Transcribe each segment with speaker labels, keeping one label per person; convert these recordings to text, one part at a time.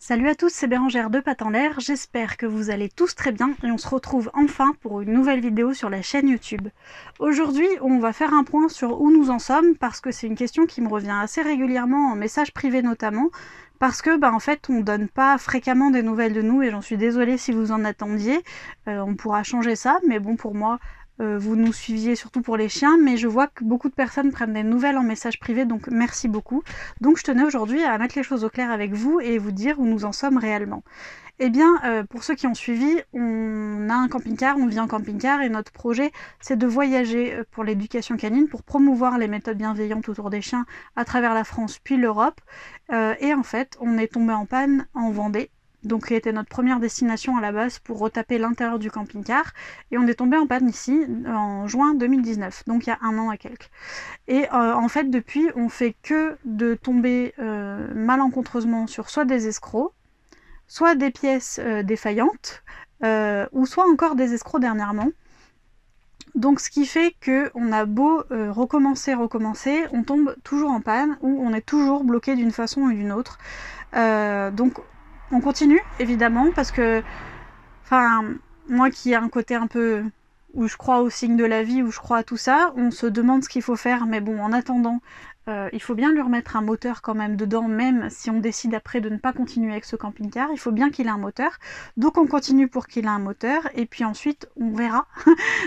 Speaker 1: Salut à tous, c'est Bérangère de Pattes en l'air, j'espère que vous allez tous très bien et on se retrouve enfin pour une nouvelle vidéo sur la chaîne YouTube. Aujourd'hui, on va faire un point sur où nous en sommes parce que c'est une question qui me revient assez régulièrement en message privé notamment, parce que en fait on donne pas fréquemment des nouvelles de nous et j'en suis désolée si vous en attendiez. On pourra changer ça, mais bon, pour moi vous nous suiviez surtout pour les chiens, mais je vois que beaucoup de personnes prennent des nouvelles en message privé, donc merci beaucoup. Donc je tenais aujourd'hui à mettre les choses au clair avec vous et vous dire où nous en sommes réellement. Eh bien, pour ceux qui ont suivi, on a un camping-car, on vit en camping-car et notre projet, c'est de voyager pour l'éducation canine, pour promouvoir les méthodes bienveillantes autour des chiens à travers la France puis l'Europe. Et en fait, on est tombé en panne en Vendée, donc qui était notre première destination à la base pour retaper l'intérieur du camping-car, et on est tombé en panne ici en juin 2019, donc il y a un an et quelques. Et en fait depuis on fait que de tomber malencontreusement sur soit des escrocs, soit des pièces défaillantes, ou soit encore des escrocs dernièrement. Donc ce qui fait qu'on a beau recommencer, on tombe toujours en panne, ou on est toujours bloqué d'une façon ou d'une autre. Donc on continue évidemment parce que, moi qui ai un côté un peu où je crois aux signes de la vie, où je crois à tout ça, on se demande ce qu'il faut faire, mais bon, en attendant, il faut bien lui remettre un moteur quand même dedans, même si on décide après de ne pas continuer avec ce camping-car, il faut bien qu'il ait un moteur, donc on continue pour qu'il ait un moteur, et puis ensuite on verra.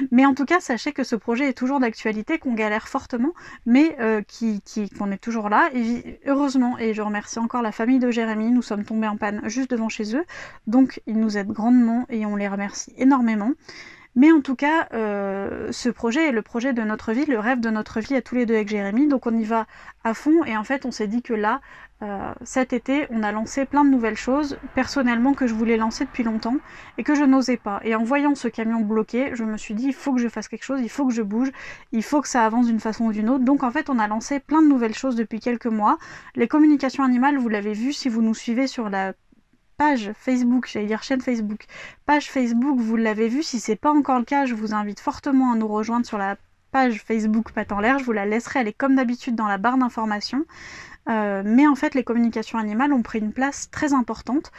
Speaker 1: Mais en tout cas, sachez que ce projet est toujours d'actualité, qu'on galère fortement, mais qu'on est toujours là, et heureusement, et je remercie encore la famille de Jérémy, nous sommes tombés en panne juste devant chez eux, donc ils nous aident grandement, et on les remercie énormément. Mais en tout cas, ce projet est le projet de notre vie, le rêve de notre vie à tous les deux avec Jérémy, donc on y va à fond, et en fait on s'est dit que là, cet été, on a lancé plein de nouvelles choses, personnellement que je voulais lancer depuis longtemps, et que je n'osais pas. Et en voyant ce camion bloqué, je me suis dit, il faut que je fasse quelque chose, il faut que je bouge, il faut que ça avance d'une façon ou d'une autre. Donc en fait, on a lancé plein de nouvelles choses depuis quelques mois. Les communications animales, vous l'avez vu si vous nous suivez sur la page Facebook, j'allais dire chaîne Facebook, page Facebook, vous l'avez vu, si c'est pas encore le cas, je vous invite fortement à nous rejoindre sur la page Facebook Pattes en l'air, je vous la laisserai, elle est comme d'habitude dans la barre d'informations. Mais en fait les communications animales ont pris une place très importante,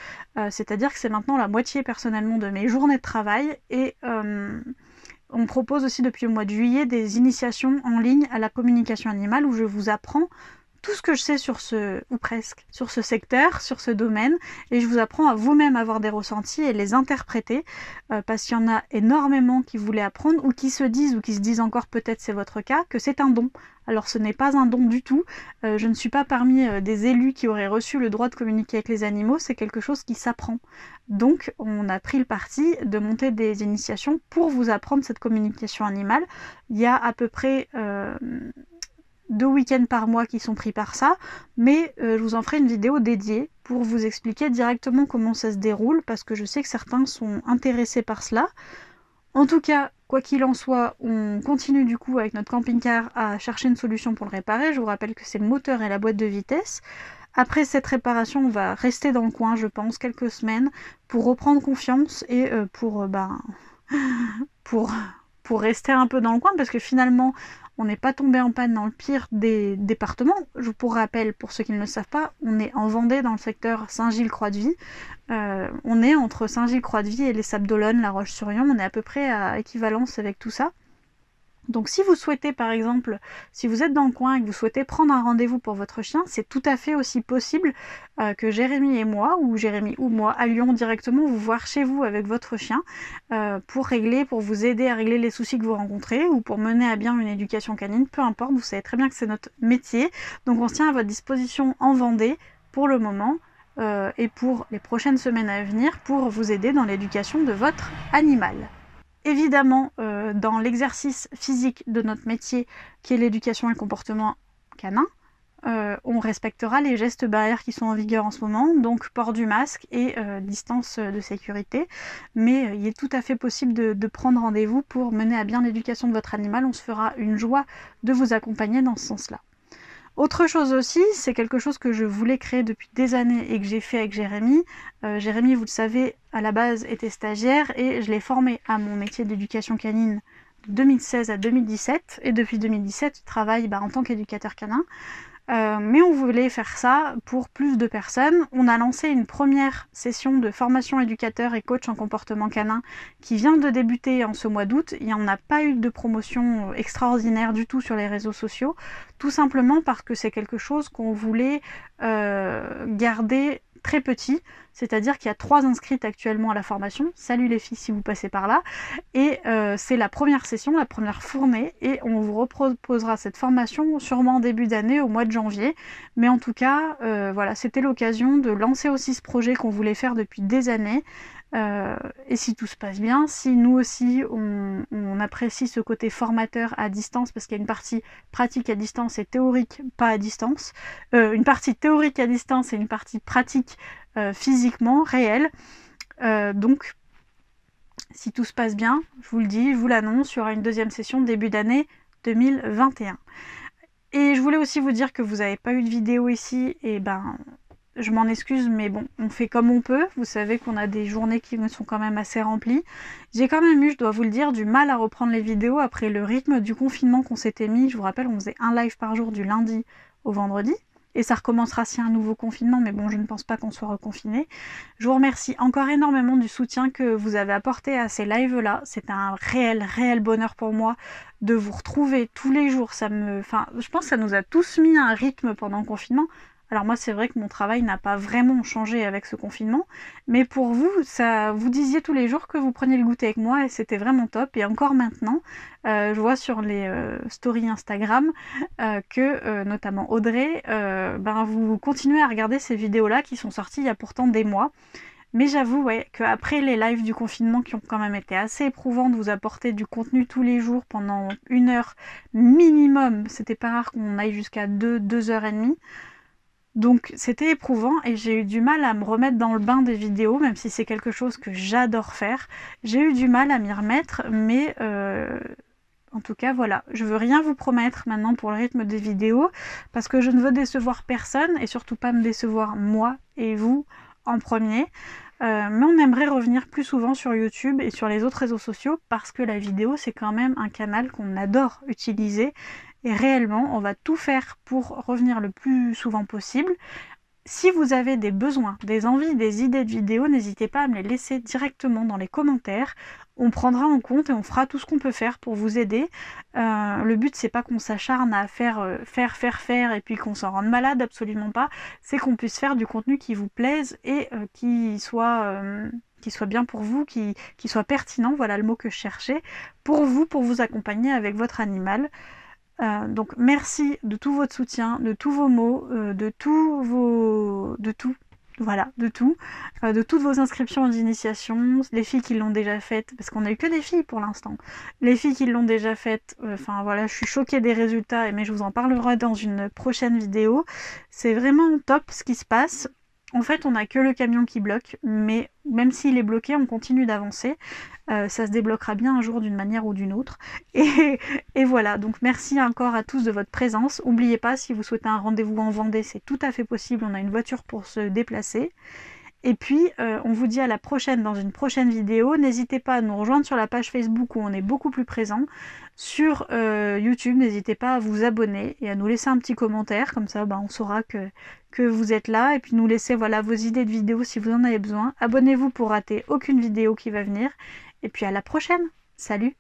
Speaker 1: c'est-à-dire que c'est maintenant la moitié personnellement de mes journées de travail, et on propose aussi depuis le mois de juillet des initiations en ligne à la communication animale où je vous apprends tout ce que je sais sur ce, ou presque, sur ce secteur, sur ce domaine, et je vous apprends à vous-même avoir des ressentis et les interpréter, parce qu'il y en a énormément qui voulaient apprendre, ou qui se disent encore, peut-être c'est votre cas, que c'est un don. Alors ce n'est pas un don du tout, je ne suis pas parmi des élus qui auraient reçu le droit de communiquer avec les animaux, c'est quelque chose qui s'apprend. Donc on a pris le parti de monter des initiations pour vous apprendre cette communication animale. Il y a à peu près 2 week-ends par mois qui sont pris par ça, mais je vous en ferai une vidéo dédiée pour vous expliquer directement comment ça se déroule, parce que je sais que certains sont intéressés par cela. En tout cas, quoi qu'il en soit, on continue du coup avec notre camping-car à chercher une solution pour le réparer. Je vous rappelle que c'est le moteur et la boîte de vitesse. Après cette réparation, on va rester dans le coin, je pense, quelques semaines pour reprendre confiance et pour rester un peu dans le coin, parce que finalement on n'est pas tombé en panne dans le pire des départements. Pour rappel, pour ceux qui ne le savent pas, on est en Vendée dans le secteur Saint-Gilles-Croix-de-Vie. On est entre Saint-Gilles-Croix-de-Vie et les Sables-d'Olonne, La Roche-sur-Yon, on est à peu près à équivalence avec tout ça. Donc si vous souhaitez, par exemple, si vous êtes dans le coin et que vous souhaitez prendre un rendez-vous pour votre chien, c'est tout à fait aussi possible que Jérémy et moi, ou Jérémy ou moi, allions directement vous voir chez vous avec votre chien pour vous aider à régler les soucis que vous rencontrez, ou pour mener à bien une éducation canine, peu importe, vous savez très bien que c'est notre métier. Donc on se tient à votre disposition en Vendée pour le moment, et pour les prochaines semaines à venir, pour vous aider dans l'éducation de votre animal. Évidemment, dans l'exercice physique de notre métier, qui est l'éducation et le comportement canin, on respectera les gestes barrières qui sont en vigueur en ce moment, donc port du masque et distance de sécurité. Mais il est tout à fait possible de prendre rendez-vous pour mener à bien l'éducation de votre animal. On se fera une joie de vous accompagner dans ce sens-là. Autre chose aussi, c'est quelque chose que je voulais créer depuis des années et que j'ai fait avec Jérémy. Jérémy, vous le savez, à la base était stagiaire et je l'ai formé à mon métier d'éducation canine de 2016 à 2017. Et depuis 2017, il travaille en tant qu'éducateur canin. Mais on voulait faire ça pour plus de personnes. On a lancé une première session de formation éducateur et coach en comportement canin qui vient de débuter en ce mois d'août. Il n'y en a pas eu de promotion extraordinaire du tout sur les réseaux sociaux, tout simplement parce que c'est quelque chose qu'on voulait garder très petit, c'est-à-dire qu'il y a 3 inscrites actuellement à la formation. Salut les filles si vous passez par là. Et c'est la première session, la première fournée, et on vous reproposera cette formation sûrement en début d'année, au mois de janvier. Mais en tout cas, voilà, c'était l'occasion de lancer aussi ce projet qu'on voulait faire depuis des années. Et si tout se passe bien, si nous aussi on apprécie ce côté formateur à distance, parce qu'il y a une partie pratique à distance et théorique pas à distance, une partie théorique à distance et une partie pratique physiquement, réelle. Donc si tout se passe bien, je vous le dis, je vous l'annonce, il y aura une deuxième session début d'année 2021. Et je voulais aussi vous dire que vous n'avez pas eu de vidéo ici, et ben je m'en excuse, mais bon, on fait comme on peut. Vous savez qu'on a des journées qui sont quand même assez remplies. J'ai quand même eu, je dois vous le dire, du mal à reprendre les vidéos après le rythme du confinement qu'on s'était mis. Je vous rappelle, on faisait un live par jour du lundi au vendredi. Et ça recommencera s'il y a un nouveau confinement, mais bon, je ne pense pas qu'on soit reconfiné. Je vous remercie encore énormément du soutien que vous avez apporté à ces lives-là. C'est un réel bonheur pour moi de vous retrouver tous les jours. Je pense que ça nous a tous mis un rythme pendant le confinement. Alors moi, c'est vrai que mon travail n'a pas vraiment changé avec ce confinement, mais pour vous, vous disiez tous les jours que vous preniez le goûter avec moi et c'était vraiment top. Et encore maintenant, je vois sur les stories Instagram que, notamment Audrey, vous continuez à regarder ces vidéos-là qui sont sorties il y a pourtant des mois. Mais j'avoue qu'après les lives du confinement qui ont quand même été assez éprouvants, de vous apporter du contenu tous les jours pendant 1 heure minimum, c'était pas rare qu'on aille jusqu'à 2 heures et demie. Donc c'était éprouvant et j'ai eu du mal à me remettre dans le bain des vidéos, même si c'est quelque chose que j'adore faire. J'ai eu du mal à m'y remettre, mais en tout cas voilà, je veux rien vous promettre maintenant pour le rythme des vidéos, parce que je ne veux décevoir personne et surtout pas me décevoir moi et vous en premier. Mais on aimerait revenir plus souvent sur YouTube et sur les autres réseaux sociaux parce que la vidéo c'est quand même un canal qu'on adore utiliser et réellement on va tout faire pour revenir le plus souvent possible. Si vous avez des besoins, des envies, des idées de vidéos, n'hésitez pas à me les laisser directement dans les commentaires. On prendra en compte et on fera tout ce qu'on peut faire pour vous aider. Le but c'est pas qu'on s'acharne à faire et puis qu'on s'en rende malade, absolument pas. C'est qu'on puisse faire du contenu qui vous plaise et qui soit bien pour vous, qui soit pertinent, voilà le mot que je cherchais, pour vous accompagner avec votre animal. Donc merci de tout votre soutien, de tous vos mots, de toutes vos inscriptions d'initiation, les filles qui l'ont déjà faites, parce qu'on a eu que des filles pour l'instant, les filles qui l'ont déjà faites, je suis choquée des résultats, mais je vous en parlerai dans une prochaine vidéo. C'est vraiment top ce qui se passe. En fait, on n'a que le camion qui bloque, mais même s'il est bloqué, on continue d'avancer. Ça se débloquera bien un jour d'une manière ou d'une autre. Et voilà, donc merci encore à tous de votre présence. N'oubliez pas, si vous souhaitez un rendez-vous en Vendée, c'est tout à fait possible. On a une voiture pour se déplacer. Et puis, on vous dit à la prochaine dans une prochaine vidéo. N'hésitez pas à nous rejoindre sur la page Facebook où on est beaucoup plus présent. Sur YouTube, n'hésitez pas à vous abonner et à nous laisser un petit commentaire. Comme ça, on saura que vous êtes là. Et puis nous laisser vos idées de vidéos si vous en avez besoin. Abonnez-vous pour rater aucune vidéo qui va venir. Et puis à la prochaine. Salut!